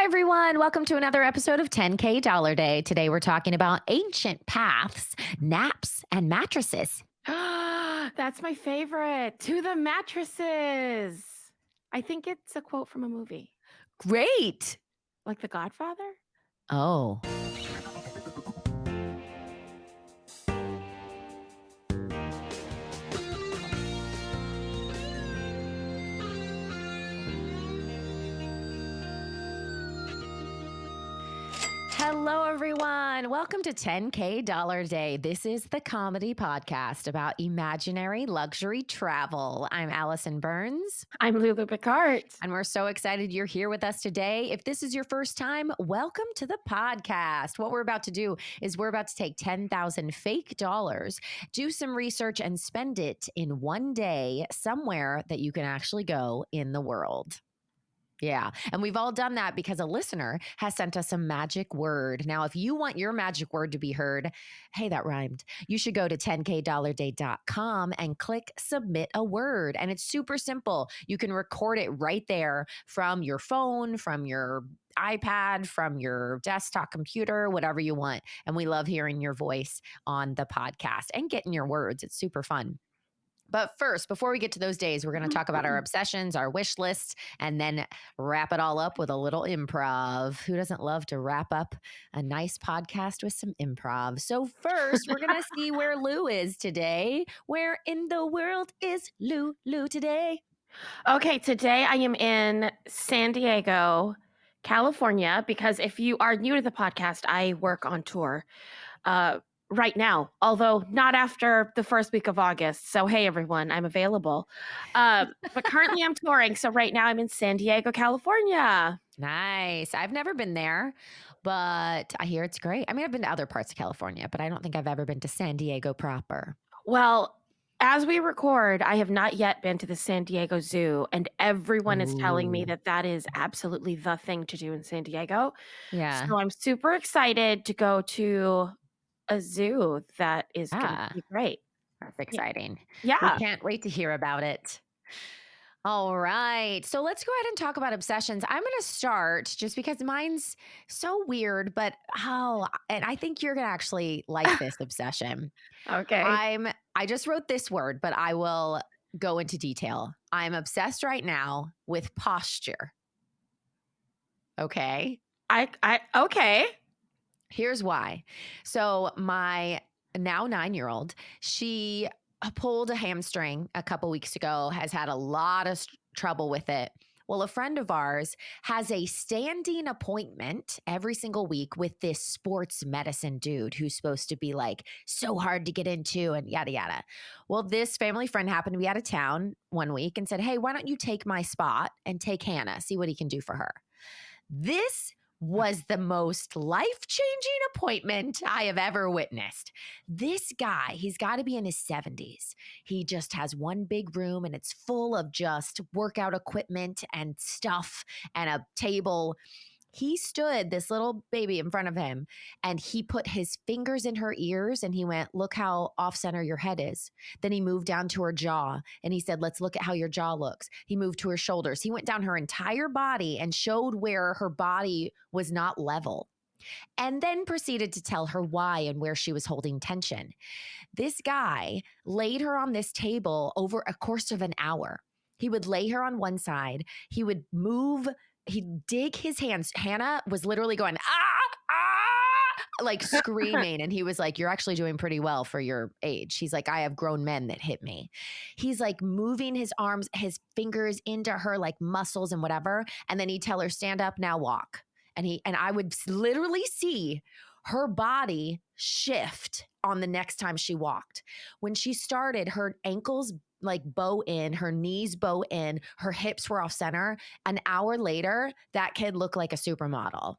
Hi, everyone. Welcome to another episode of 10K Dollar Day. Today, we're talking about ancient paths, naps, and mattresses. That's my favorite. To the mattresses. I think it's a quote from a movie, Great. like The Godfather. Oh. Hello, everyone. Welcome to 10K Dollar Day. This is the comedy podcast about imaginary luxury travel. I'm Alison Burns, I'm Lulu Picard. and we're so excited you're here with us today. If this is your first time, welcome to the podcast. What we're about to do is we're about to take 10,000 fake dollars, do some research, and spend it in one day somewhere that you can actually go in the world. Yeah. And we've all done that because a listener has sent us a magic word. Now, if you want your magic word to be heard, hey, that rhymed. You should go to 10kdollarday.com and click submit a word. And it's super simple. You can record it right there from your phone, from your iPad, from your desktop computer, whatever you want. And we love hearing your voice on the podcast and getting your words. It's super fun. But first, before we get to those days, we're going to talk about our obsessions, our wish lists, and then wrap it all up with a little improv. Who doesn't love to wrap up a nice podcast with some improv? So, first, we're going to see where Lou is today. Where in the world is Lulu today? Okay, today I am in San Diego, California, because if you are new to the podcast, I work on tour right now, although not after the first week of August. So, hey, everyone, I'm available. But currently I'm touring. So, right now I'm in San Diego, California. Nice. I've never been there, but I hear it's great. I mean, I've been to other parts of California, but I don't think I've ever been to San Diego proper. Well, as we record, I have not yet been to the San Diego Zoo, and everyone is telling me Ooh. that that is absolutely the thing to do in San Diego. Yeah. So I'm super excited to go to a zoo that is going to Ah. be great. That's Yeah. exciting. We Yeah. can't wait to hear about it. All right. So let's go ahead and talk about obsessions. I'm going to start just because mine's so weird, but and I think you're going to actually like this obsession. Okay. I just wrote this word, but I will go into detail. I'm obsessed right now with posture. Okay. I okay. Here's why. So my now 9-year-old, she pulled a hamstring a couple weeks ago, has had a lot of trouble with it. Well, a friend of ours has a standing appointment every single week with this sports medicine dude who's supposed to be like so hard to get into and yada yada. Well, this family friend happened to be out of town one week and said, "Hey, why don't you take my spot and take Hannah, see what he can do for her?" This was the most life changing appointment I have ever witnessed. This guy, he's got to be in his 70s. He just has one big room and it's full of just workout equipment and stuff and a table. He stood this little baby in front of him and he put his fingers in her ears and he went, "Look how off center your head is." Then he moved down to her jaw and he said, "Let's look at how your jaw looks." He moved to her shoulders. He went down her entire body and showed where her body was not level, and then proceeded to tell her why and where she was holding tension. This guy laid her on this table over a course of an hour. He would lay her on one side. He would move, he'd dig his hands. Hannah was literally going, ah, ah, like screaming. And he was like, "You're actually doing pretty well for your age." He's like, "I have grown men that hit me." He's like moving his arms, his fingers into her like muscles and whatever. And then he'd tell her, "Stand up, now walk." And I would literally see her body shift on the next time she walked. When she started, her ankles like bow in, her knees bow in, her hips were off center. An hour later, that kid looked like a supermodel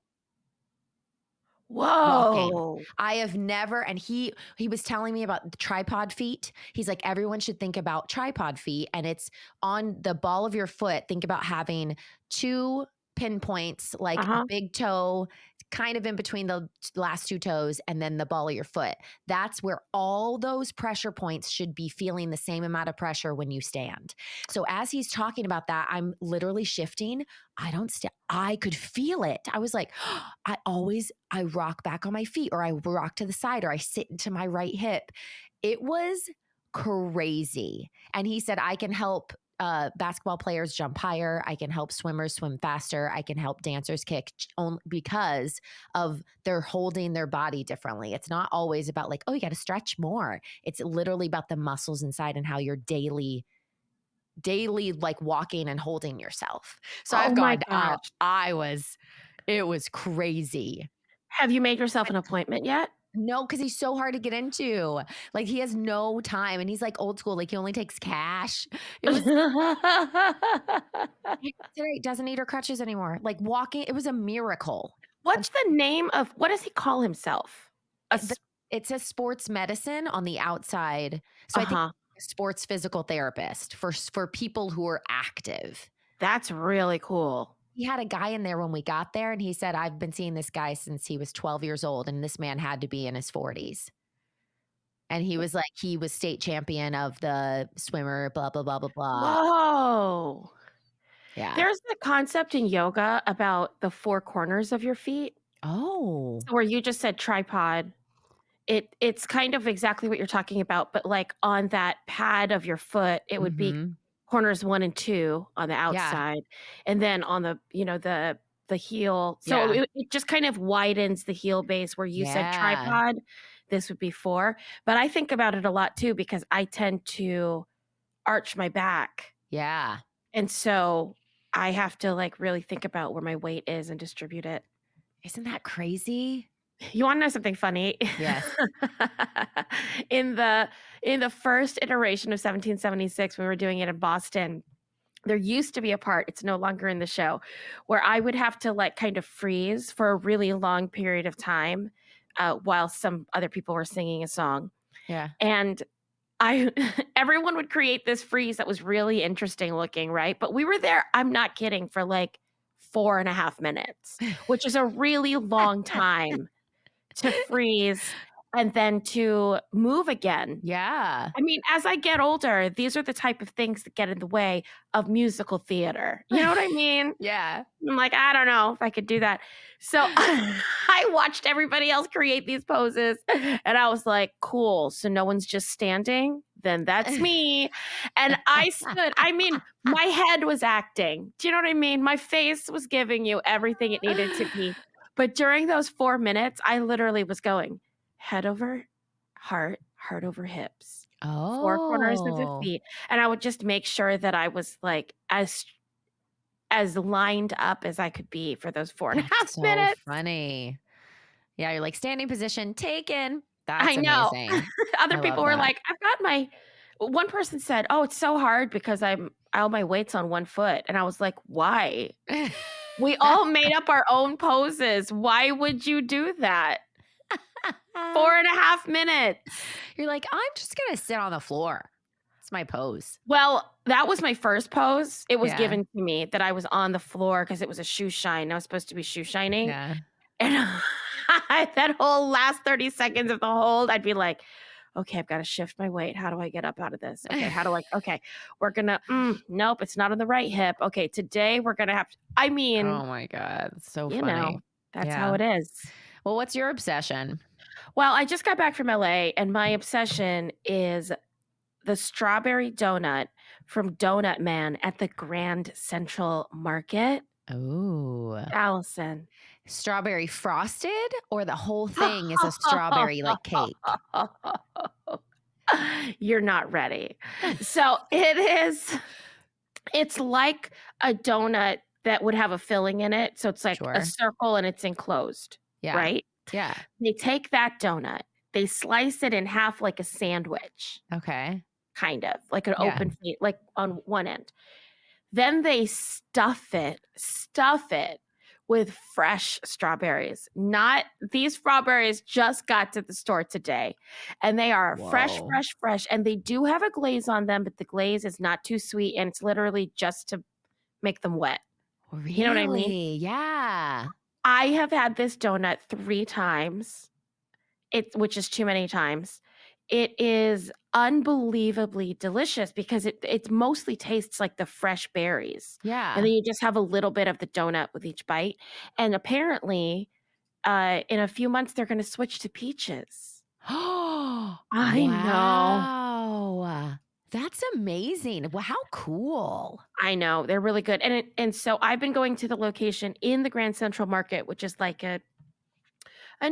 walking. Whoa. I have never, and he was telling me about the tripod feet. He's like, everyone should think about tripod feet, and it's on the ball of your foot. Think about having two pinpoints, like Uh-huh. big toe kind of in between the last two toes and then the ball of your foot. That's where all those pressure points should be feeling the same amount of pressure when you stand. So as he's talking about that, I'm literally shifting. I could feel it. I was like, I rock back on my feet, or I rock to the side, or I sit into my right hip. It was crazy. And he said, I can help basketball players jump higher. I can help swimmers swim faster. I can help dancers kick only because of they're holding their body differently. It's not always about like, oh, you got to stretch more. It's literally about the muscles inside and how you're daily like walking and holding yourself. So Oh I've my gone out. gosh. It was crazy. Have you made yourself an appointment yet? No, because he's so hard to get into. Like he has no time, and he's like old school. Like he only takes cash. It was today doesn't need her crutches anymore. Like walking, it was a miracle. What's the name of what does he call himself? A The- s It says sports medicine on the outside, so I think Uh-huh. sports physical therapist for people who are active. That's really cool. He had a guy in there when we got there, and he said, I've been seeing this guy since he was 12 years old, and this man had to be in his 40s. And he was like, he was state champion of the swimmer, blah, blah, blah, blah, blah. Whoa. Yeah. There's a concept in yoga about the 4 corners of your feet. Oh. So where you just said tripod, it's kind of exactly what you're talking about, but, like, on that pad of your foot, it would be Mhm. corners 1 and 2 on the Yeah. outside, and then on the, the heel. So Yeah. it just kind of widens the heel base where you said Yeah. tripod, this would be 4. But I think about it a lot too because I tend to arch my back, Yeah. and so I have to, like, really think about where my weight is and distribute it. Isn't that crazy? You wanna know something funny? Yes. In the first iteration of 1776, when we were doing it in Boston, there used to be a part, it's no longer in the show, where I would have to, like, kind of freeze for a really long period of time, while some other people were singing a song, Yeah. and I everyone would create this freeze that was really interesting looking, right? But we were there, I'm not kidding, for, like, 4.5 minutes, which is a really long time to freeze and then to move again. Yeah. I mean, as I get older, these are the type of things that get in the way of musical theater. You know what I mean? Yeah. I'm like, I don't know if I could do that. So I watched everybody else create these poses and I was like, cool. So no one's just standing. Then that's me. And I stood, I mean, my head was acting. Do you know what I mean? My face was giving you everything it needed to be. But during those 4 minutes, I literally was going head over heart, heart over hips, 4 corners of the Oh, feet. And I would just make sure that I was like as lined up as I could be for those 4 and a that's half so minutes. funny. Yeah, you're like standing position taken. I That's know. amazing. Other I love people were that. like, "I've got my" one person said, "Oh, it's so hard because all my weight's on one foot." And I was like, "Why? We all made up our own poses. Why would you do that? 4.5 minutes." You're like, I'm just gonna sit on the floor. It's my pose. Well, that was my first pose. It was Yeah. given to me that I was on the floor because it was a shoe shine. I was supposed to be shoe shining. Yeah. And that whole last 30 seconds of the hold, I'd be like, "Okay, I've gotta shift my weight. How do I get up out of this? Okay, how do I okay, we're gonna nope, it's not on the right hip. Okay, today we're gonna have" I mean, Oh my God. It's so you funny. know, that's how Yeah. it is. Well, what's your obsession? Well, I just got back from LA, and my obsession is the strawberry donut from Donut Man at the Grand Central Market. Oh, Allison. strawberry frosted, or the whole thing is a strawberry like cake? You're not ready. So it's like a donut that would have a filling in it. So it's like a Sure. circle and it's enclosed, Yeah. right? Yeah. They take that donut, they slice it in half like a sandwich, Okay. kind of like an Yeah. open plate, like on one end. Then they stuff it with fresh strawberries. Not these strawberries just got to the store today, and they are fresh, Whoa. fresh, fresh, and they do have a glaze on them, but the glaze is not too sweet, and it's literally just to make them wet. You know what I mean? Really? Yeah. I have had this donut 3 times, which is too many times. It is unbelievably delicious because it mostly tastes like the fresh berries, and Yeah. then you just have a little bit of the donut with each bite, and apparently, in a few months, they're gonna switch to peaches. Oh, I know. wow. That's amazing. Well, how cool. I know, they're really good, and so I've been going to the location in the Grand Central Market, which is like an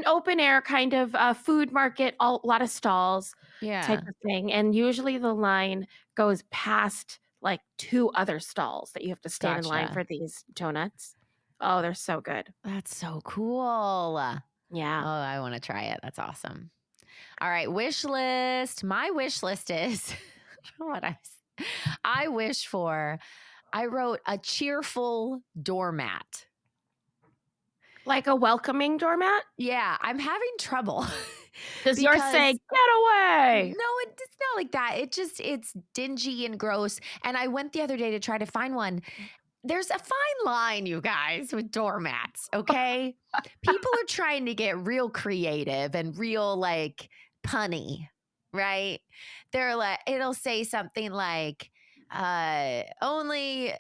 open air kind of, food market, a lot of stalls type Yeah. of thing, and usually the line goes past, like, 2 other stalls that you have to stand in line Gotcha. for these donuts. Oh, they're so good. That's so cool. Oh, Yeah. I want to try it. That's awesome. All right, wish list. My wish list is what I wish for. I wrote a cheerful doormat. Like a welcoming doormat? Yeah, I'm having trouble Does yours say, because "Get away"? no, it's not like that. It's dingy and gross. And I went the other day to try to find one. There's a fine line, you guys, with doormats, okay? People are trying to get real creative and real like punny, right? They're like, it'll say something like, only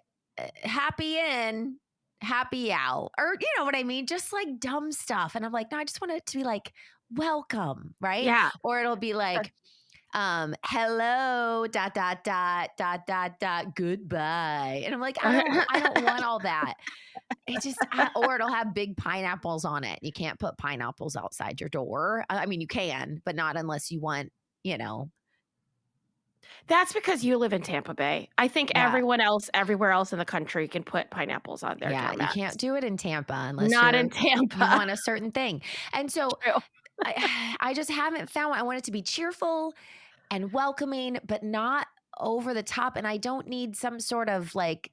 happy in, happy out, or you know what I mean? Just like dumb stuff. And I'm like, no, I just want it to be like, welcome, right? Yeah. Or it'll be Sure. like, hello, dot, dot, dot, dot, dot, dot, goodbye. And I'm like, I don't want all that. Or it'll have big pineapples on it. You can't put pineapples outside your door. I mean, you can, but not unless you want, you know, That's because you live in Tampa Bay. I think yeah, everyone else everywhere else in the country can put pineapples on their yeah, you can't doormats. do it in Tampa unless Not in you Tampa. want a certain thing. And so True. I just haven't found one. I want it to be cheerful and welcoming, but not over the top. And I don't need some sort of like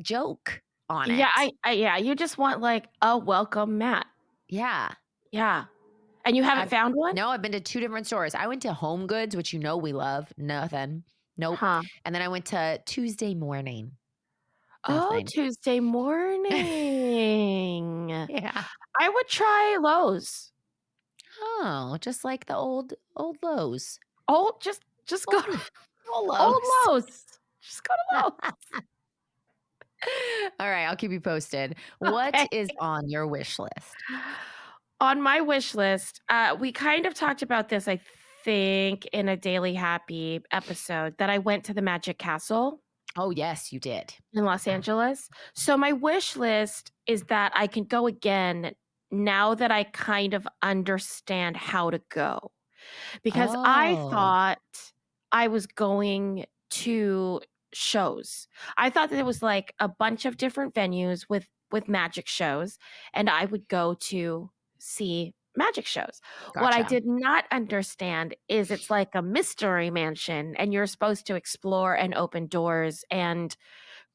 joke on Yeah, it. yeah, you just want, like, a welcome mat. Yeah. Yeah. And you haven't I've found one? no, I've been to 2 different stores. I went to Home Goods, which you know we love, nothing. Nope. Huh. And then I went to Tuesday Morning, Oh, nothing. Tuesday morning. Yeah. I would try Lowe's. Oh, just like the old Lowe's. Oh, just go Old to old old Lowe's. Lowe's. Just go to Lowe's. All right, I'll keep you posted. What Okay. is on your wish list? On my wish list, we kind of talked about this, I think, in a Daily Happy episode that I went to the Magic Castle Oh, yes, you did. in Los Angeles. So my wish list is that I can go again now that I kind of understand how to go. Because I Oh, thought I was going to shows. I thought that it was like a bunch of different venues with magic shows, and I would go to see magic shows. What I gotcha. did not understand is it's like a mystery mansion, and you're supposed to explore and open doors and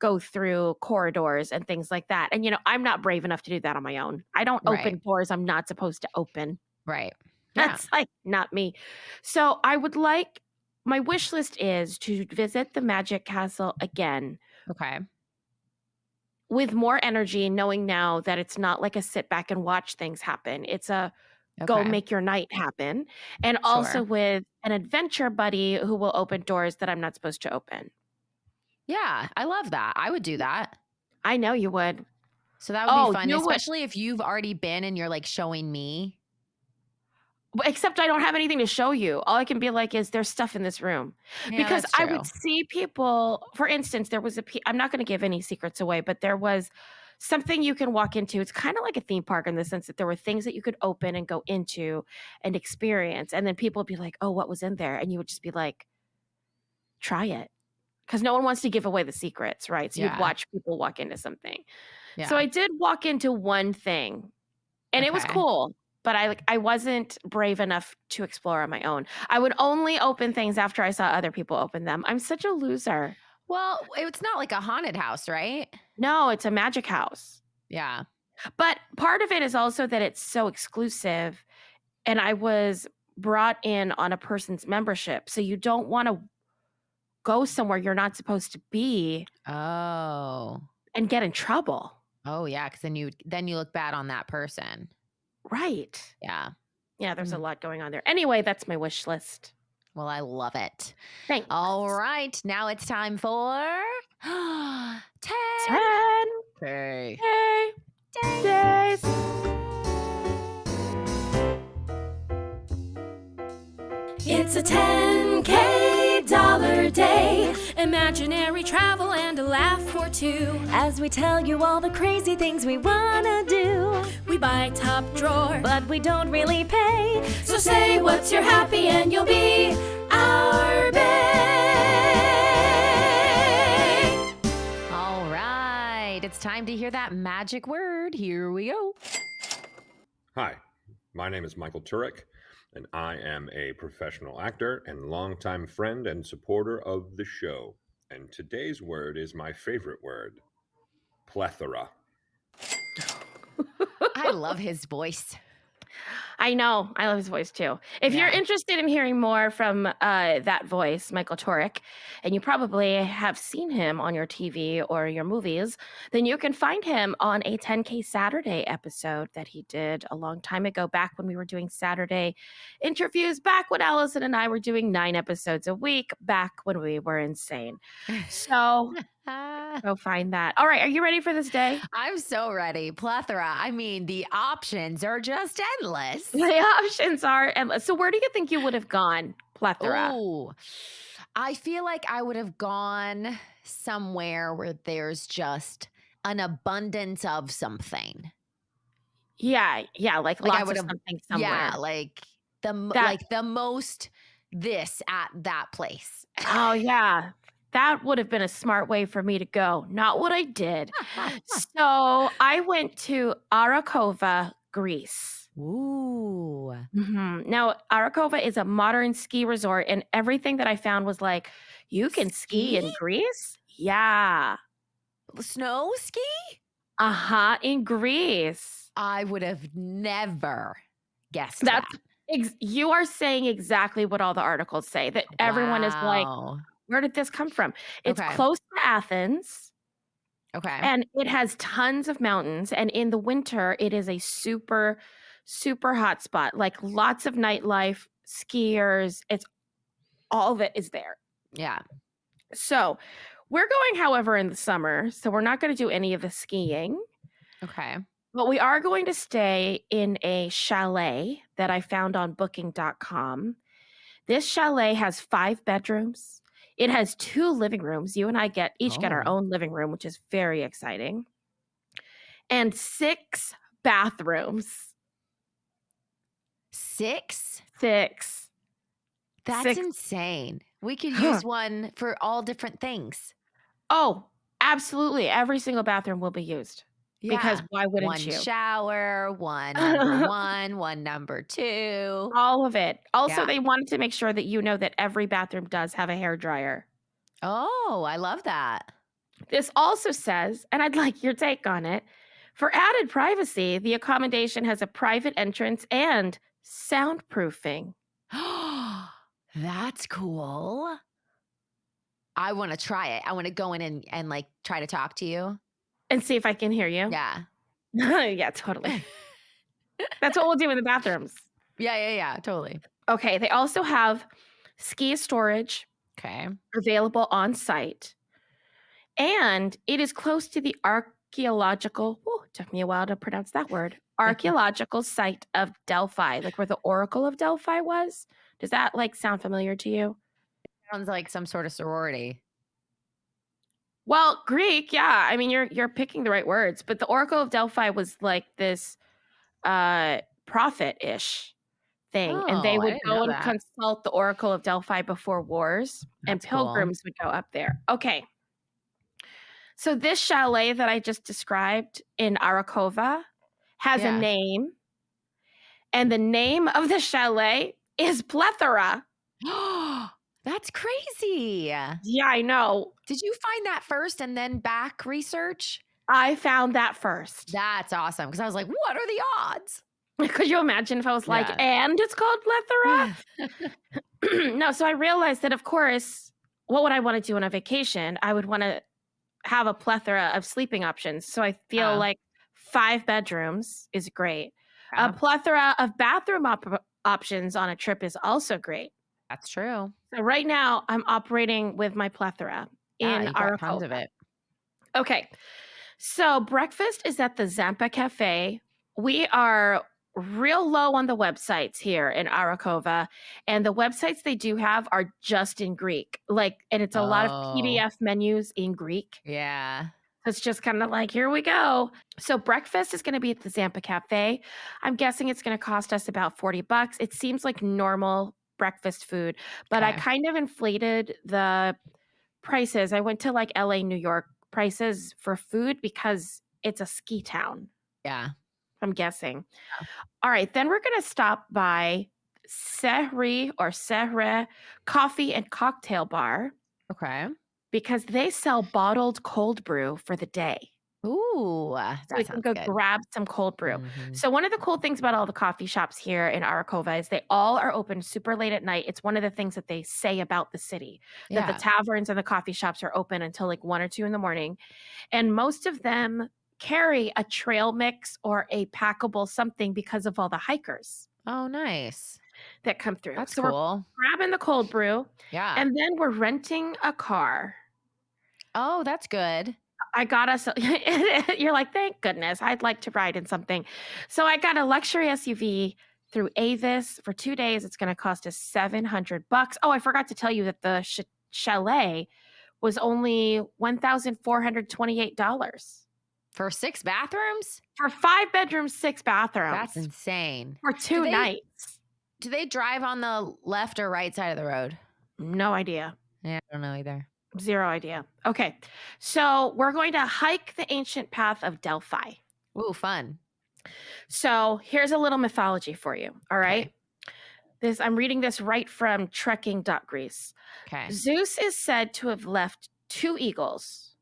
go through corridors and things like that. And, I'm not brave enough to do that on my own. I don't Right, open doors I'm not supposed to open. right. Yeah, That's, like, not me. So, I would like my wish list is to visit the Magic Castle again okay, with more energy, knowing now that it's not like a sit back and watch things happen. It's a go okay, make your night happen, and also sure. with an adventure buddy who will open doors that I'm not supposed to open. Yeah, I love that. I would do that. I know you would. So that would be Oh, fun, you would especially if you've already been and you're, like, showing me. except I don't have anything to show you. All I can be like is, "There's stuff in this room." Yeah, Because that's I would true. see people for instance, there was I'm not gonna give any secrets away, but there was something you can walk into. It's kinda like a theme park in the sense that there were things that you could open and go into and experience, and then people would be like, "Oh, what was in there?" And you would just be like, "Try it," because no one wants to give away the secrets, right? So you'd Yeah, watch people walk into something. So yeah, I did walk into one thing, and it was okay. cool, but I wasn't brave enough to explore on my own. I would only open things after I saw other people open them. I'm such a loser. Well, it's not like a haunted house, right? No, it's a magic house. Yeah, But part of it is also that it's so exclusive, and I was brought in on a person's membership, so you don't wanna go somewhere you're not supposed to be oh. and get in trouble. Oh, yeah, because then you look bad on that person. Right. Yeah. Yeah, there's a Mm. lot going on there. Anyway, that's my wish list. Well, I love it. Thanks. All right, now it's time for 10 10 K day days. days. It's a 10K dollar day. Imaginary travel and a laugh or two. As we tell you all the crazy things we wanna do. We buy top drawer, but we don't really pay. So say what's your happy and you'll be our bae. All right, it's time to hear that magic word. Here we go. Hi, my name is Michael Turek, and I am a professional actor and longtime friend and supporter of the show. And today's word is my favorite word, plethora. I love his voice. I know. I love his voice too. If you're Yeah. interested in hearing more from that voice, Michael Turek, and you probably have seen him on your TV or your movies, then you can find him on a 10K Saturday episode that he did a long time ago, back when we were doing Saturday interviews, back when Alison and I were doing 9 episodes a week, back when we were insane. So go find that. All right. Are you ready for this day? I'm so ready. Plethora. I mean, the options are just endless. The options are endless. So where do you think you would have gone, Plethora? Oh, I feel like I would have gone somewhere where there's just an abundance of something. Yeah, Like like I lots of would have, something yeah, somewhere. like That the most this at that place. oh yeah, that would have been a smart way for me to go. Not what I did. So I went to Arakova, Greece. Ooh, Now Arakova is a modern ski resort, and everything that I found was like, you can ski in ski? Greece? Yeah. Snow ski? In Greece. I would have never guessed That's that. you are saying exactly what all the articles say, that everyone is like, Wow. where did this come from? It's Okay. close to Athens, Okay. and it has tons of mountains, and in the winter, it is a super, super hot spot, like lots of nightlife, skiers, it's all of it is there. Yeah. So, we're going, however, in the summer, so we're not gonna do any of the skiing, Okay. but we are going to stay in a chalet that I found on booking.com. This chalet has 5 bedrooms. It has 2 living rooms. You and I each get our Oh, own living room, which is very exciting. And 6 bathrooms. 6? 6. That's 6. insane. We could use one for all different things. Oh, absolutely. Every single bathroom will be used. Because Yeah. why wouldn't One you? shower, one number 1, one number 2. All of it. Also, Yeah. they wanted to make sure that you know that every bathroom does have a hairdryer. Oh, I love that. This also says, and I'd like your take on it, for added privacy, the accommodation has a private entrance and soundproofing. That's cool. I wanna try it. I wanna go in and, like, try to talk to you. And see if I can hear you. Yeah. Yeah, totally. That's what we'll do in the bathrooms. Yeah, totally. Okay, they also have ski storage Okay. available on site. And it is close to the archaeological, took me a while to pronounce that word, archaeological site of Delphi, like where the Oracle of Delphi was. Does that like sound familiar to you? Sounds like some sort of sorority. Well, Greek, yeah. I mean, you're picking the right words, but the Oracle of Delphi was like this prophet-ish thing, and they Oh, I would didn't go know and that. consult the Oracle of Delphi before wars, and That's cool. pilgrims would go up there. Okay. So this chalet that I just described in Arakova has a Yeah. name, and the name of the chalet is Plethora. That's crazy. Yeah, I know. Did you find that first and then back research? I found that first. That's awesome because I was like, what are the odds? Could you imagine if I was like, Yeah. and it's called Plethora? No, so I realized that, of course, what would I want to do on a vacation? I would want to have a plethora of sleeping options. So I feel like 5 bedrooms is great. A Yeah, plethora of bathroom options on a trip is also great. that's true. So right now I'm operating with my plethora Yeah, in you got tons of Arakova. it. Okay. So breakfast is at the Zampa Cafe. We are real low on the websites here in Arakova, and the websites they do have are just in Greek. And it's a lot of Oh, PDF menus in Greek. yeah. So it's just kind of like, here we go. So breakfast is going to be at the Zampa Cafe. I'm guessing it's going to cost us about $40. It seems like normal breakfast food, but I Okay. kind of inflated the prices. I went to like LA, New York prices for food because it's a ski town, Yeah. I'm guessing. All right, then we're going to stop by Sehre Coffee and Cocktail Bar Okay. because they sell bottled cold brew for the day. Ooh, So we that can sounds go good. grab some cold brew. Mhm. So one of the cool things about all the coffee shops here in Arakova is they all are open super late at night. It's one of the things that they say about the city, that the Yeah. taverns and the coffee shops are open until like 1 or 2 in the morning. And most of them carry a trail mix or a packable something because of all the hikers Oh, nice. that come through. That's So we're cool. grabbing the cold brew Yeah. and then we're renting a car. Oh, that's good. I got us, you're like, thank goodness. I'd like to ride in something. So I got a luxury SUV through Avis for 2 days. It's going to cost us $700. Oh, I forgot to tell you that the chalet was only $1,428 For 6 bathrooms? for 5 bedrooms, 6 That's bathrooms insane. for Do 2 they nights. do they drive on the left or right side of the road? No idea. Yeah, I don't know either. 0 idea. Okay. So we're going to hike the ancient path of Delphi. Ooh, fun. So here's a little mythology for you. All right. Okay. I'm reading this right from trekking.greece. Okay. Zeus is said to have left 2 eagles.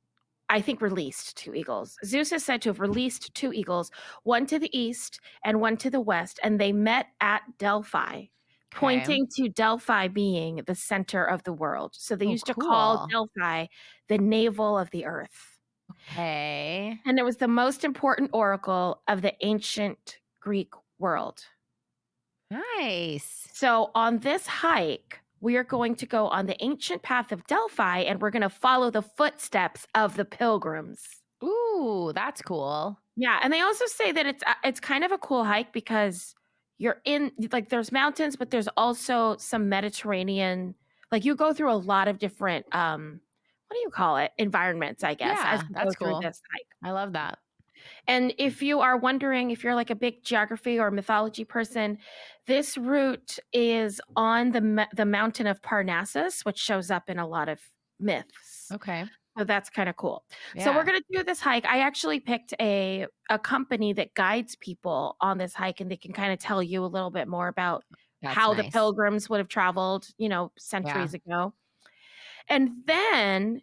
I think released 2 eagles. Zeus is said to have released 2 eagles, one to the east and one to the west, and they met at Delphi, Okay. pointing to Delphi being the center of the world. So they Oh, used to call cool. Delphi the navel of the earth. Okay. And it was the most important oracle of the ancient Greek world. Nice. So on this hike, we are going to go on the ancient path of Delphi and we're going to follow the footsteps of the pilgrims. Ooh, that's cool. Yeah, and they also say that it's kind of a cool hike because you're in like there's mountains, but there's also some Mediterranean. Like you go through a lot of different what do you call it? Environments, I guess, as Yeah, you go that's through cool. this hike. I love that. And if you are wondering if you're like a big geography or mythology person, this route is on the mountain of Parnassus, which shows up in a lot of myths. Okay. So that's kind of cool. So we're Yeah. going to do this hike. I actually picked a company that guides people on this hike, and they can kind of tell you a little bit more about That's how the nice. pilgrims would have traveled, Yeah. centuries ago. And then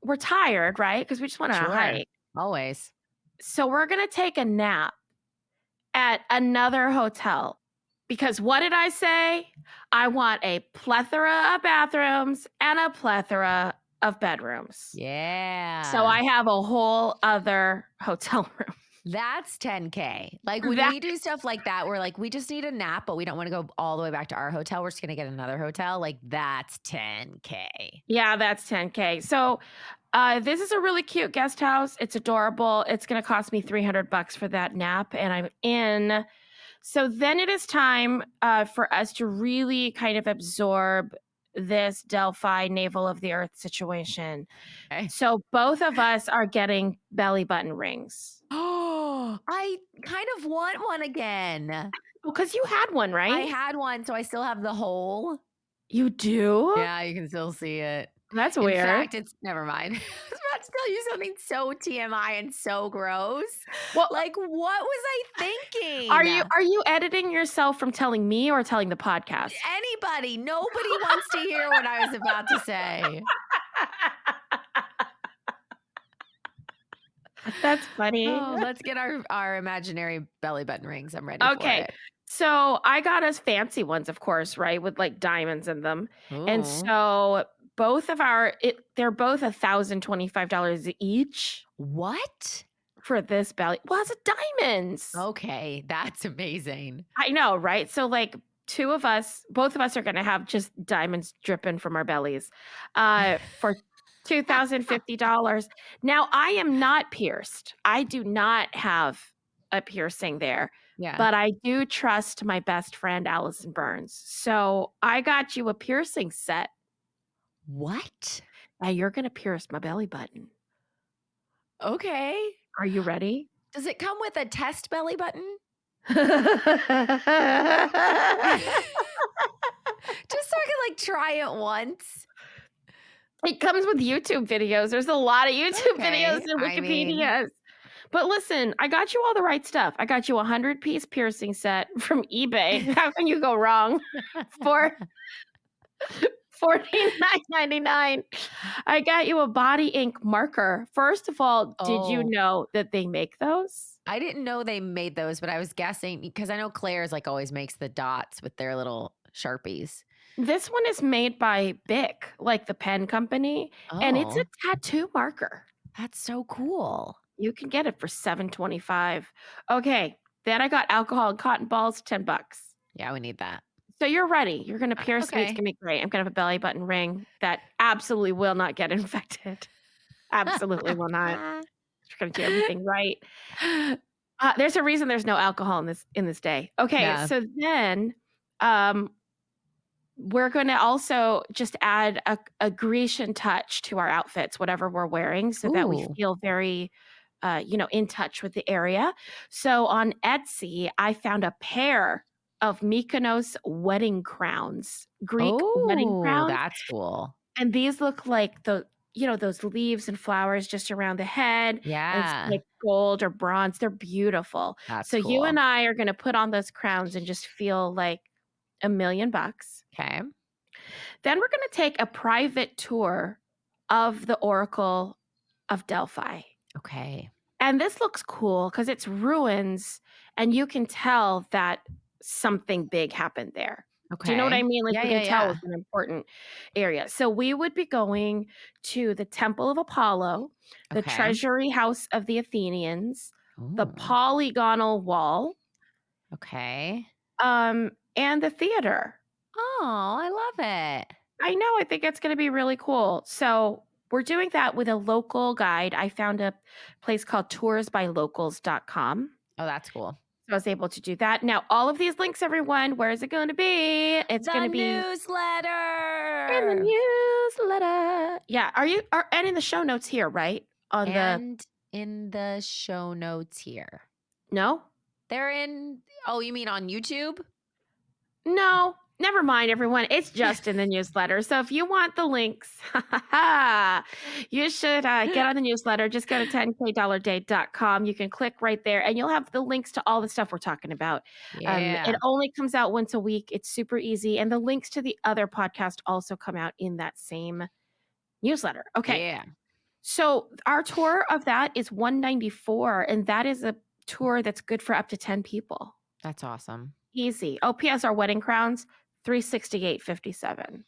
we're tired, right? Because we just want to Sure. hike. Always. So we're going to take a nap at another hotel. Because what did I say? I want a plethora of bathrooms and a plethora of bedrooms. Yeah. So I have a whole other hotel room. That's 10K. Like when we do stuff like that, we're like, we just need a nap, but we don't want to go all the way back to our hotel. We're just going to get another hotel. Like that's 10K. Yeah, that's 10K. So this is a really cute guest house. It's adorable. It's going to cost me $300 for that nap, and I'm in. So then it is time for us to really kind of absorb this Delphi navel of the earth situation. Okay. So both of us are getting belly button rings. Oh, I kind of want one again. Because you had one, right? I had one, so I still have the hole. You do? Yeah, you can still see it. That's In weird. fact, it's never mind. I was about to tell you something so TMI and so gross. Well, Like, what was I thinking? are you editing yourself from telling me or telling the podcast? Anybody? Nobody wants to hear what I was about to say. That's funny. Oh, let's get our imaginary belly button rings. I'm ready for Okay. it. So I got us fancy ones, of course, right? With like diamonds in them. And Ooh. so both of they're both $1,025 each What? for this belly. Well, it's diamonds. Okay, that's amazing. I know, right? So like both of us are going to have just diamonds dripping from our bellies for $2,050. Now, I am not pierced. I do not have a piercing there, Yeah. but I do trust my best friend, Alison Burns. So I got you a piercing set. What? Now you're going to pierce my belly button. Okay. Are you ready? Does it come with a test belly button? Just so I can like try it once. It comes with YouTube videos. There's a lot of YouTube videos and I mean- Wikipedias. But listen, I got you all the right stuff. I got you a 100-piece piercing set from eBay. How can you go wrong? For $49.99. I got you a body ink marker. First of all, did you Oh. know that they make those? I didn't know they made those, but I was guessing because I know Claire's like always makes the dots with their little Sharpies. This one is made by Bic, like the pen company, and it's a Oh. tattoo marker. That's so cool. You can get it for $7.25. Okay, then I got alcohol and cotton balls, $10. Yeah, we need that. So you're ready. You're gonna pierce me. It's okay. gonna be great. I'm gonna have a belly button ring that absolutely will not get infected. Absolutely will not. You're gonna do everything right. There's a reason there's no alcohol in this day. Okay, Yeah. so then we're gonna also just add a Grecian touch to our outfits, whatever we're wearing, so that we Ooh. feel very in touch with the area. So on Etsy, I found a pair of Mykonos wedding crowns, Greek wedding Oh, crowns. that's cool. And these look like those leaves and flowers just around the head. And Yeah. it's like gold or bronze. They're beautiful. That's So you cool. and I are going to put on those crowns and just feel like $1 million. Okay. Then we're going to take a private tour of the Oracle of Delphi. Okay. And this looks cool because it's ruins and you can tell that something big happened there. Okay. Do you know what I mean? Like Yeah, we can yeah, tell yeah. it's an important area. So we would be going to the Temple of Apollo, the Okay. Treasury House of the Athenians, the Ooh. Polygonal Wall, Okay. and the theater. Oh, I love it. I know. I think it's going to be really cool. So we're doing that with a local guide. I found a place called toursbylocals.com. Oh, that's cool. So I was able to do that. Now, all of these links, everyone, where is it going to be? It's going to be newsletter. in the newsletter. Yeah. And in the show notes here, right? In the show notes here. No? They're in. Oh, you mean on YouTube? No. Never mind, everyone. It's just in the newsletter. So if you want the links, you should get on the newsletter. Just go to 10kdollarday.com. You can click right there and you'll have the links to all the stuff we're talking about. Yeah. It only comes out once a week. It's super easy. And the links to the other podcast also come out in that same newsletter. Okay. Yeah. So our tour of that is $194, and that is a tour that's good for up to 10 people. That's awesome. Easy. Oh, P.S. our wedding crowns, $368.57.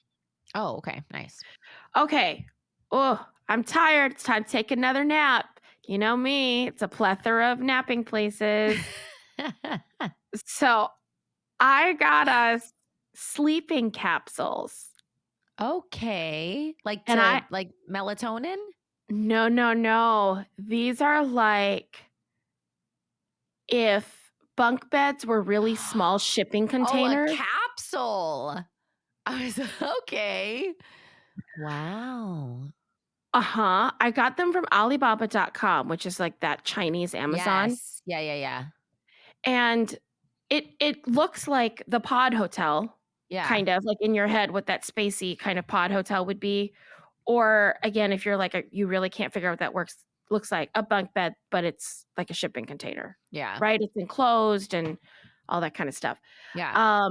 Oh, okay. Nice. Okay. Oh, I'm tired. It's time to take another nap. You know me. It's a plethora of napping places. So I got us sleeping capsules. Okay. Like And like melatonin? No. These are like if bunk beds were really small shipping containers. Oh, a capsule. I was okay. Wow. Uh-huh. I got them from Alibaba.com, which is like that Chinese Amazon. Yes. Yeah. And it looks like the pod hotel, Yeah. kind of like in your head what that spacey kind of pod hotel would be. Or again, if you're like you really can't figure out what that looks like a bunk bed, but it's like a shipping container. Yeah. Right? It's enclosed and all that kind of stuff. Yeah.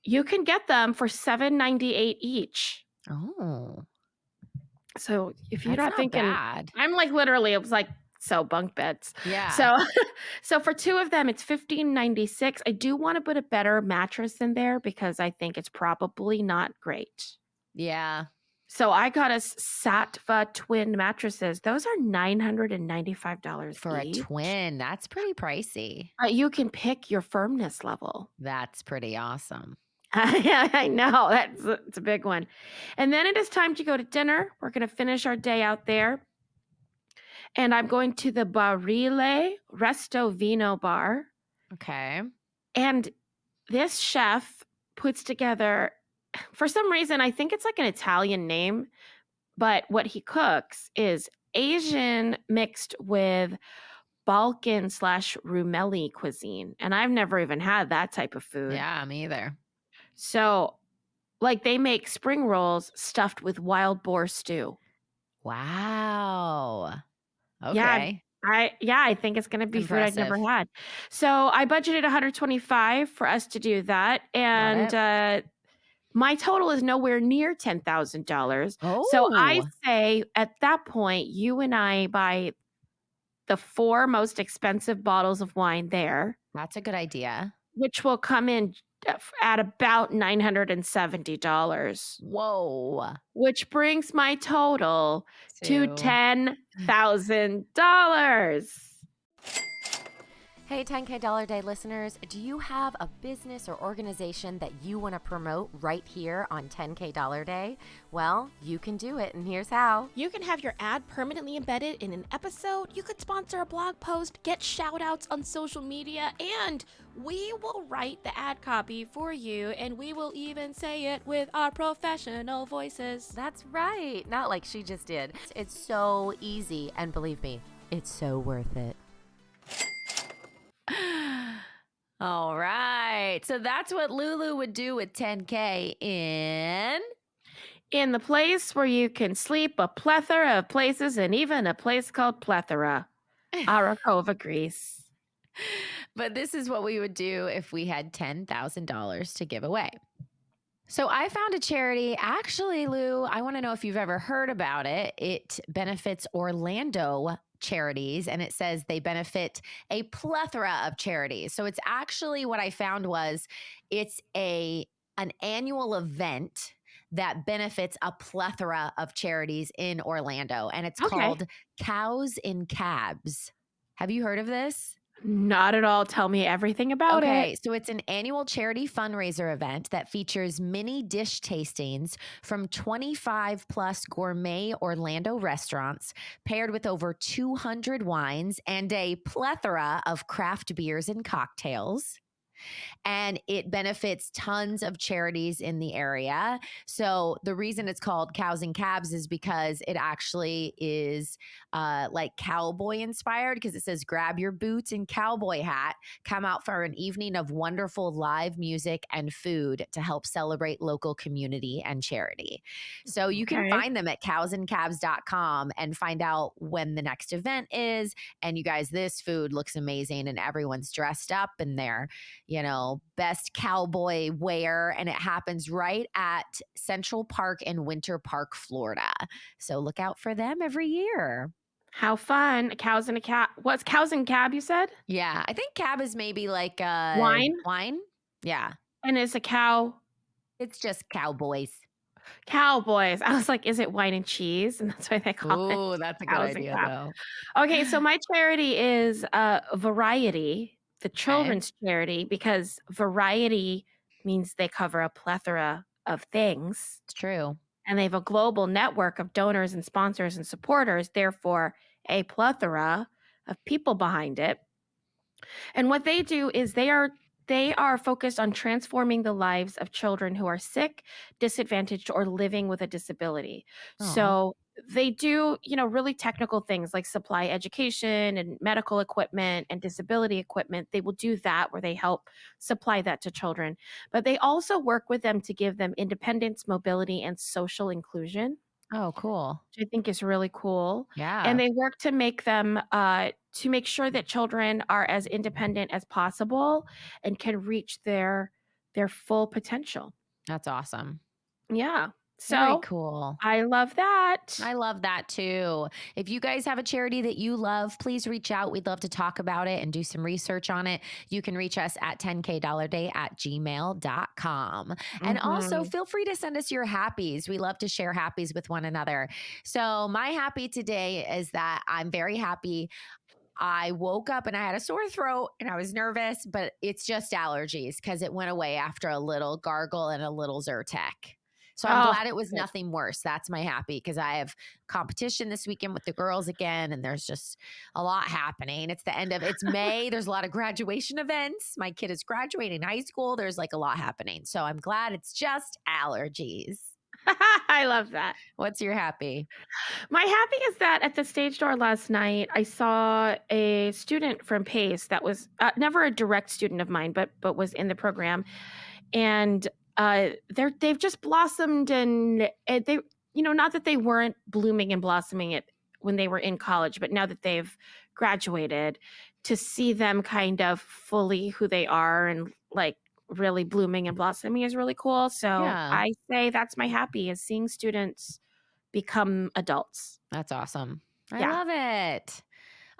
You can get them for $7.98 each. Oh. So if you're That's not thinking bad. I'm like literally it was like so bunk beds. Yeah. So for two of them it's $15.96. I do want to put a better mattress in there because I think it's probably not great. Yeah. So I got us Sattva twin mattresses. Those are $995 For a each. twin, that's pretty pricey. You can pick your firmness level. That's pretty awesome. I know. It's a big one. And then it is time to go to dinner. We're going to finish our day out there. And I'm going to the Barile Resto Vino Bar. Okay. And this chef puts together, for some reason, I think it's like an Italian name, but what he cooks is Asian mixed with Balkan / Rumeli cuisine. And I've never even had that type of food. Yeah, me either. So, like, they make spring rolls stuffed with wild boar stew. Wow. Yeah, Okay. I think it's gonna be food I'd never Impressive. had. So I budgeted $125 for us to do that, Love and my total is nowhere near $10,000. So I Oh, say at that point, you and I buy the 4 most expensive bottles of wine there, that's a good idea. which will come in at about $970. Whoa. Which brings my total to To $10,000. Hey, 10K Dollar Day listeners, do you have a business or organization that you want to promote right here on 10K Dollar Day? Well, you can do it, and here's how. You can have your ad permanently embedded in an episode, you could sponsor a blog post, get shout outs on social media, and we will write the ad copy for you, and we will even say it with our professional voices. That's right, not like she just did. It's so easy, and believe me, it's so worth it. All right. So that's what Lulu would do with 10K In the place where you can sleep, a plethora of places, and even a place called Plethora, Arakova, Greece. But this is what we would do if we had $10,000 to give away. So I found a charity. Actually, Lou, I want to know if you've ever heard about it. It benefits Orlando charities, and it says they benefit a plethora of charities. So it's actually what I found was it's an annual event that benefits a plethora of charities in Orlando, and it's Okay. called Cows in Cabs. Have you heard of this? Not at all. Tell me everything about Okay, it. so it's an annual charity fundraiser event that features mini dish tastings from 25 plus gourmet Orlando restaurants, paired with over 200 wines and a plethora of craft beers and cocktails. And it benefits tons of charities in the area. So the reason it's called Cows and Cabs is because it actually is like cowboy inspired, because it says grab your boots and cowboy hat, come out for an evening of wonderful live music and food to help celebrate local community and charity. So you can Okay. find them at cowsandcabs.com and find out when the next event is. And you guys, this food looks amazing, and everyone's dressed up in their best cowboy wear, and it happens right at Central Park in Winter Park, Florida. So look out for them every year. How fun. Cows and a cab. What's cows and cab, you said? Yeah, I think cab is maybe like Wine? Wine? Yeah, And is a cow it's just cowboys. cowboys? I was like, is it wine and cheese? And that's why they call Oh, it that's a good cows and idea, cab. though. Okay, so my charity is Variety, the children's charity, because variety means they cover a plethora of things. It's true. And they have a global network of donors and sponsors and supporters, therefore a plethora of people behind it. And what they do is they are focused on transforming the lives of children who are sick, disadvantaged, or living with a disability. Aw. So they do, really technical things like supply education and medical equipment and disability equipment. They will do that where they help supply that to children. But they also work with them to give them independence, mobility, and social inclusion, Oh, cool. which I think is really cool. Yeah. And they work to make them to make sure that children are as independent as possible and can reach their full potential. That's awesome. Yeah. Very So cool. I love that. I love that too. If you guys have a charity that you love, please reach out. We'd love to talk about it and do some research on it. You can reach us at 10kdollarday@gmail.com. And also Mhm. feel free to send us your happies. We love to share happies with one another. So, my happy today is that I'm very happy. I woke up and I had a sore throat and I was nervous, but it's just allergies because it went away after a little gargle and a little Zyrtec. So I'm Oh, glad it was good. nothing worse. That's my happy because I have competition this weekend with the girls again, and there's just a lot happening. It's May. There's a lot of graduation events. My kid is graduating high school. There's like a lot happening. So I'm glad it's just allergies. I love that. What's your happy? My happy is that at the stage door last night, I saw a student from Pace that was never a direct student of mine, but was in the program, and they've just blossomed, and they, not that they weren't blooming and blossoming it when they were in college, but now that they've graduated, to see them kind of fully who they are and like really blooming and blossoming is really cool. So Yeah, I say that's my happy, is seeing students become adults. that's awesome. I Yeah. love it.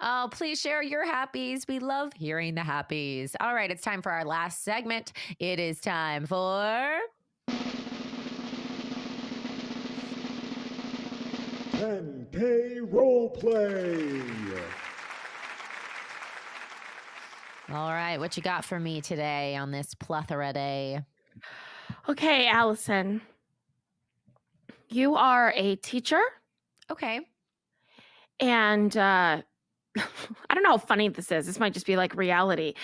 Oh, please share your happies. We love hearing the happies. All right, it's time for our last segment. It is time for 10K Roleplay. All right, what you got for me today on this plethora day? Okay, Allison, you are a teacher, Okay. and I don't know how funny this is. This might just be like reality.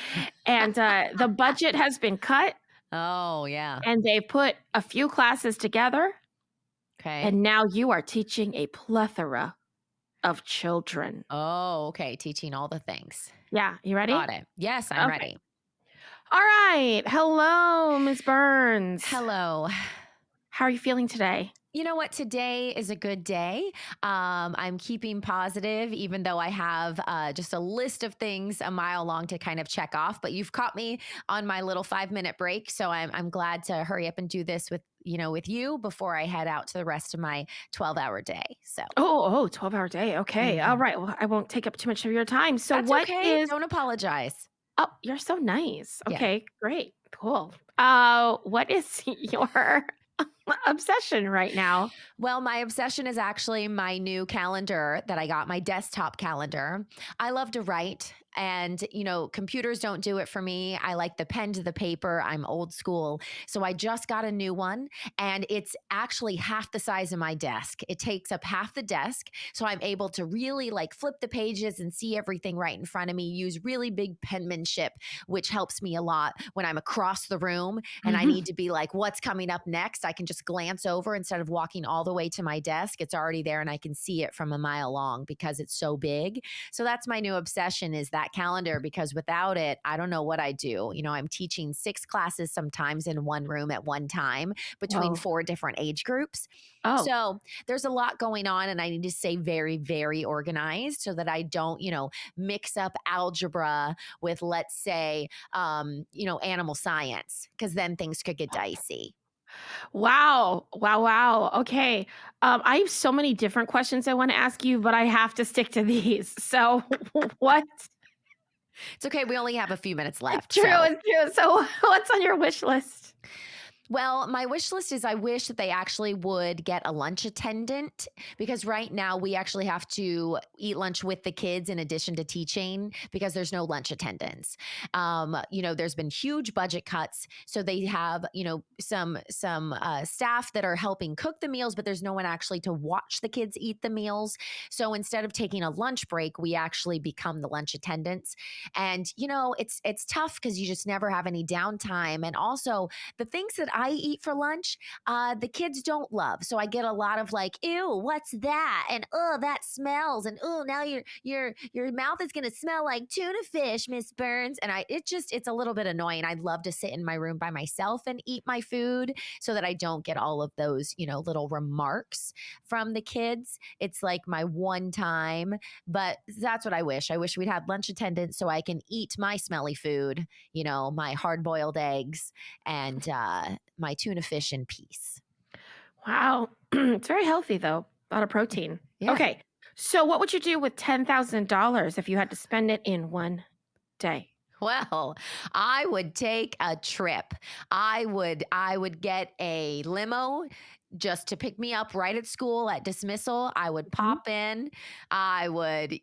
And the budget has been cut, Oh, yeah. and they put a few classes together, Okay. and now you are teaching a plethora of children. Oh, okay. Teaching all the things. Yeah, you ready? Got it. Yes, I'm Okay. ready. All right. Hello, Ms. Burns. Hello. How are you feeling today? You know what? Today is a good day. I'm keeping positive, even though I have just a list of things a mile long to kind of check off. But you've caught me on my little 5-minute break, so I'm glad to hurry up and do this with you before I head out to the rest of my 12-hour day. So 12-hour day. Okay. All right. Well, I won't take up too much of your time. So that's what okay. is Don't apologize. Oh, you're so nice. Yeah. Okay, great. Cool. What is your obsession right now? Well, my obsession is actually my new calendar that I got, my desktop calendar. I love to write, and computers don't do it for me. I like the pen to the paper. I'm old school. So I just got a new one, and it's actually half the size of my desk. It takes up half the desk. So I'm able to really like flip the pages and see everything right in front of me, use really big penmanship, which helps me a lot when I'm across the room and I need to be like, what's coming up next? I can just glance over instead of walking all the way to my desk. It's already there and I can see it from a mile long because it's so big. So that's my new obsession, is that calendar, because without it, I don't know what I do. I'm teaching 6 classes sometimes in one room at one time between Oh. 4 different age groups. Oh. So there's a lot going on, and I need to stay very, very organized so that I don't, mix up algebra with, let's say, animal science, because then things could get dicey. Wow. Wow. Wow. Okay. I have so many different questions I want to ask you, but I have to stick to these. So what? It's okay. We only have a few minutes left. True, so. it's true. So what's on your wish list? Well, my wish list is I wish that they actually would get a lunch attendant, because right now we actually have to eat lunch with the kids in addition to teaching because there's no lunch attendants. There's been huge budget cuts. So they have, some staff that are helping cook the meals, but there's no one actually to watch the kids eat the meals. So instead of taking a lunch break, we actually become the lunch attendants. And, it's tough because you just never have any downtime. And also the things that I eat for lunch, the kids don't love. So I get a lot of like, ew, what's that? And oh, that smells. And oh, now your mouth is gonna smell like tuna fish, Miss Burns. And it's a little bit annoying. I'd love to sit in my room by myself and eat my food so that I don't get all of those, little remarks from the kids. It's like my one time, but that's what I wish. I wish we'd had lunch attendants so I can eat my smelly food, my hard boiled eggs and my tuna fish in peace. Wow. It's very healthy, though. A lot of protein. Yeah. Okay. So, what would you do with $10,000 if you had to spend it in one day? Well, I would take a trip. I would get a limo just to pick me up right at school at dismissal. I would Mhm. pop in. I would,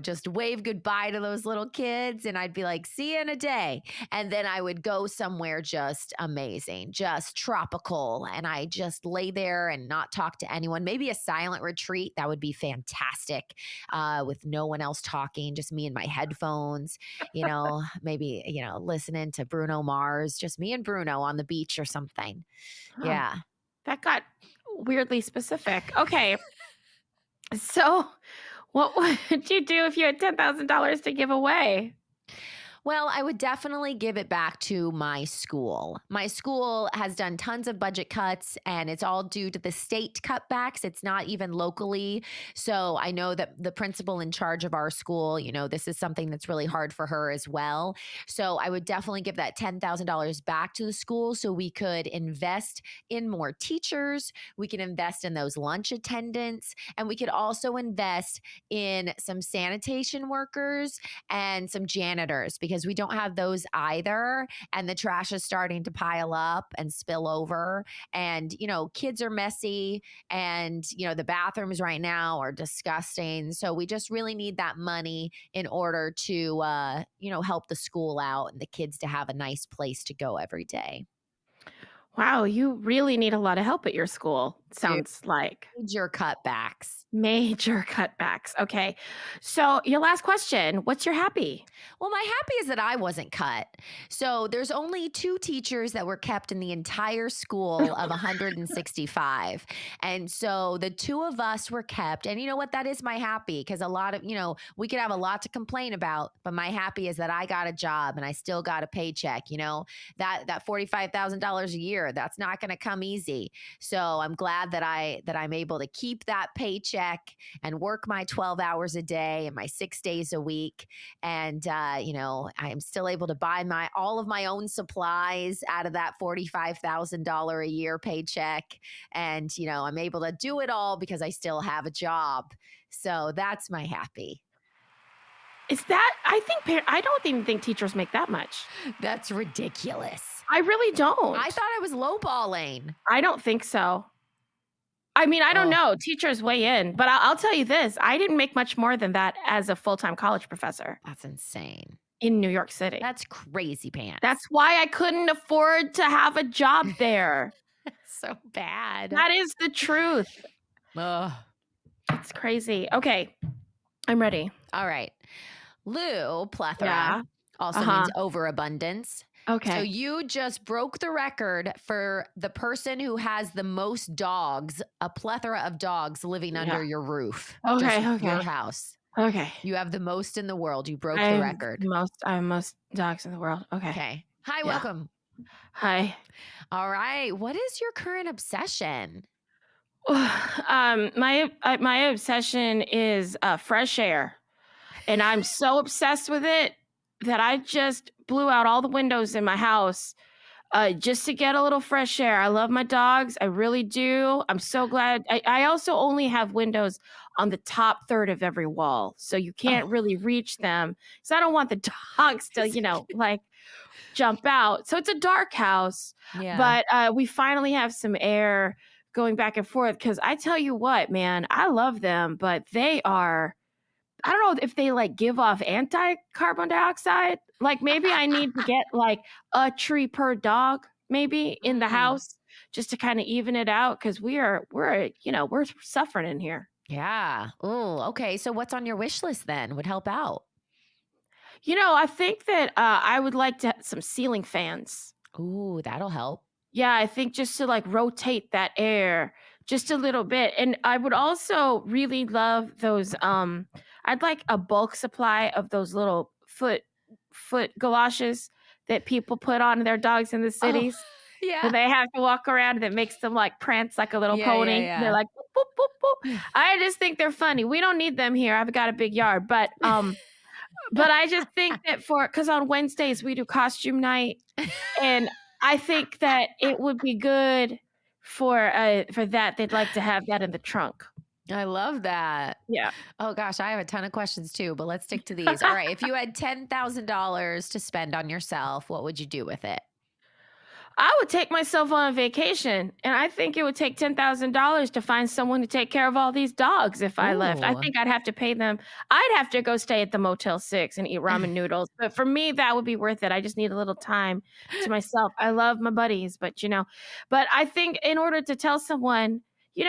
just wave goodbye to those little kids and I'd be like, "See you in a day." And then I would go somewhere just amazing, just tropical, and I just lay there and not talk to anyone. Maybe a silent retreat, that would be fantastic. With no one else talking, just me and my headphones, maybe, listening to Bruno Mars, just me and Bruno on the beach or something. Oh, Yeah. that got weirdly specific. Okay. So, what would you do if you had $10,000 to give away? Well, I would definitely give it back to my school. My school has done tons of budget cuts, and it's all due to the state cutbacks. It's not even locally. So I know that the principal in charge of our school, this is something that's really hard for her as well. So I would definitely give that $10,000 back to the school so we could invest in more teachers. We can invest in those lunch attendants, and we could also invest in some sanitation workers and some janitors because we don't have those either. And the trash is starting to pile up and spill over. And, kids are messy and, the bathrooms right now are disgusting. So we just really need that money in order to, help the school out and the kids to have a nice place to go every day. Wow, you really need a lot of help at your school, Dude, sounds like. major cutbacks. Major cutbacks. Okay. So, your last question, what's your happy? Well, my happy is that I wasn't cut. So there's only 2 teachers that were kept in the entire school of 165. And so the 2 of us were kept. And you know what? That is my happy because a lot of, we could have a lot to complain about, but my happy is that I got a job and I still got a paycheck, that $45,000 a year, that's not going to come easy. So I'm glad that I'm able to keep that paycheck and work my 12 hours a day and my 6 days a week. And I'm still able to buy all of my own supplies out of that $45,000 a year paycheck. And I'm able to do it all because I still have a job. So that's my happy. Is that I don't even think teachers make that much. That's ridiculous. I really don't. I thought I was lowballing. I don't think so. I mean, I don't Oh. know. Teachers weigh in, but I'll tell you this: I didn't make much more than that as a full-time college professor That's insane. in New York City. That's crazy pants. That's why I couldn't afford to have a job there. so bad. That is the truth. Ugh. It's crazy. Okay, I'm ready. All right. Lou, plethora, Yeah. also means overabundance. Okay. So you just broke the record for the person who has the most dogs, a plethora of dogs living under your roof. Okay, Just your okay. house. Okay. You have the most in the world. You broke I the have record. I have most dogs in the world. Okay. Okay. Hi, Yeah. welcome. Hi. All right. What is your current obsession? My obsession is fresh air, and I'm so obsessed with it that I just blew out all the windows in my house just to get a little fresh air. I love my dogs, I really do. I'm so glad. I also only have windows on the top third of every wall, so you can't really reach them. So I don't want the dogs to, like jump out. So it's a dark house, Yeah. but we finally have some air going back and forth because I tell you what, man, I love them, but they are, I don't know if they like give off anti-carbon dioxide. Like maybe I need to get like a tree per dog maybe in the house just to kind of even it out because we're suffering in here. Yeah. Oh, okay. So what's on your wish list then? Would help out. I think that I would like to some ceiling fans. Ooh, that'll help. Yeah, I think just to like rotate that air just a little bit. And I would also really love those I'd like a bulk supply of those little foot galoshes that people put on their dogs in the cities. Yeah. Where they have to walk around that makes them like prance like a little pony. Yeah. They're like boop, boop, boop, boop. I just think they're funny. We don't need them here. I've got a big yard, but I just think that because on Wednesdays we do costume night, and I think that it would be good for that. They'd like to have that in the trunk. I love that. Yeah. Oh gosh, I have a ton of questions too, but let's stick to these. All right. If you had $10,000 to spend on yourself, what would you do with it? I would take myself on a vacation, and I think it would take $10,000 to find someone to take care of all these dogs if I left. I Ooh. think I'd have to pay them. I'd have to go stay at the Motel 6 and eat ramen noodles, but for me, that would be worth it. I just need a little time to myself. I love my buddies, but I think in order to tell someone,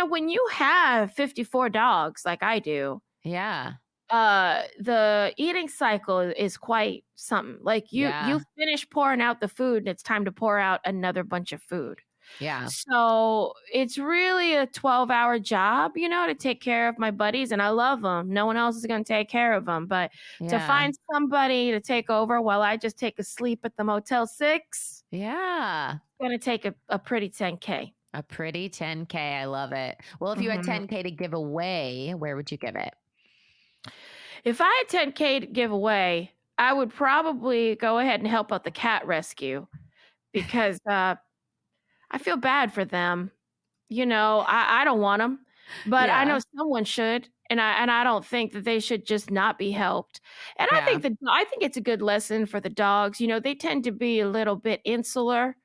when you have 54 dogs like I do, Yeah. the eating cycle is quite something. Like you Yeah. finish pouring out the food and it's time to pour out another bunch of food. Yeah. So it's really a 12-hour job, to take care of my buddies, and I love them. No one else is going to take care of them, but to Yeah. find somebody to take over while I just take a sleep at the Motel 6, Yeah. it's going to take a pretty 10K. A pretty 10K. I love it. Well, if you had 10K to give away, where would you give it? If I had 10K to give away, I would probably go ahead and help out the cat rescue because I feel bad for them. I don't want them, but I know Yeah. someone should, and I don't think that they should just not be helped. And I Yeah. think it's a good lesson for the dogs. They tend to be a little bit insular.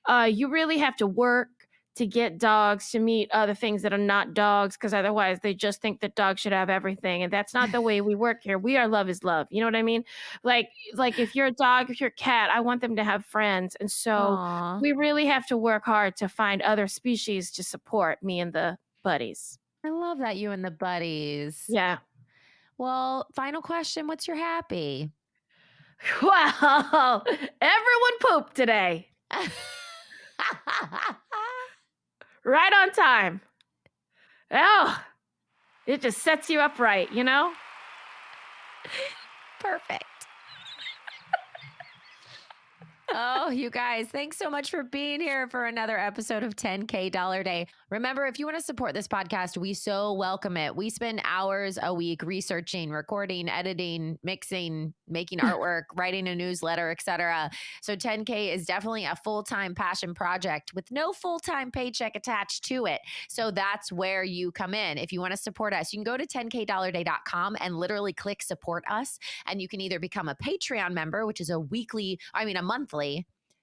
You really have to work to get dogs to meet other things that are not dogs, because otherwise they just think that dogs should have everything, and that's not the way we work here. We are love is love. You know what I mean? Like if you're a dog, if you're a cat, I want them to have friends, and so Aw. we really have to work hard to find other species to support me and the buddies. I love that, you and the buddies. Yeah. Well, final question. What's your happy? Well, everyone pooped today. Right on time. Oh, it just sets you up right, Perfect. Oh, you guys, thanks so much for being here for another episode of 10K Dollar Day. Remember, if you want to support this podcast, we so welcome it. We spend hours a week researching, recording, editing, mixing, making artwork, writing a newsletter, etc. So 10K is definitely a full-time passion project with no full-time paycheck attached to it. So that's where you come in. If you want to support us, you can go to 10kdollarday.com and literally click support us. And you can either become a Patreon member, which is a monthly.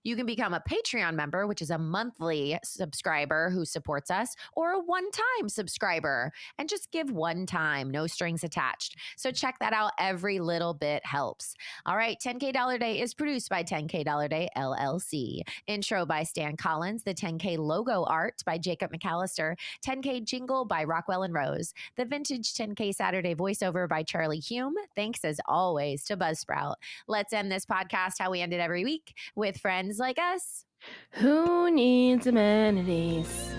You can become a Patreon member, which is a monthly subscriber who supports us, or a one-time subscriber, and just give one time, no strings attached. So check that out. Every little bit helps. All right. 10K Dollar Day is produced by 10K Dollar Day LLC. Intro by Stan Collins. The 10K logo art by Jacob McAllister. 10K jingle by Rockwell and Rose. The vintage 10K Saturday voiceover by Charlie Hume. Thanks as always to Buzzsprout. Let's end this podcast how we end it every week, with friends like us. Who needs amenities?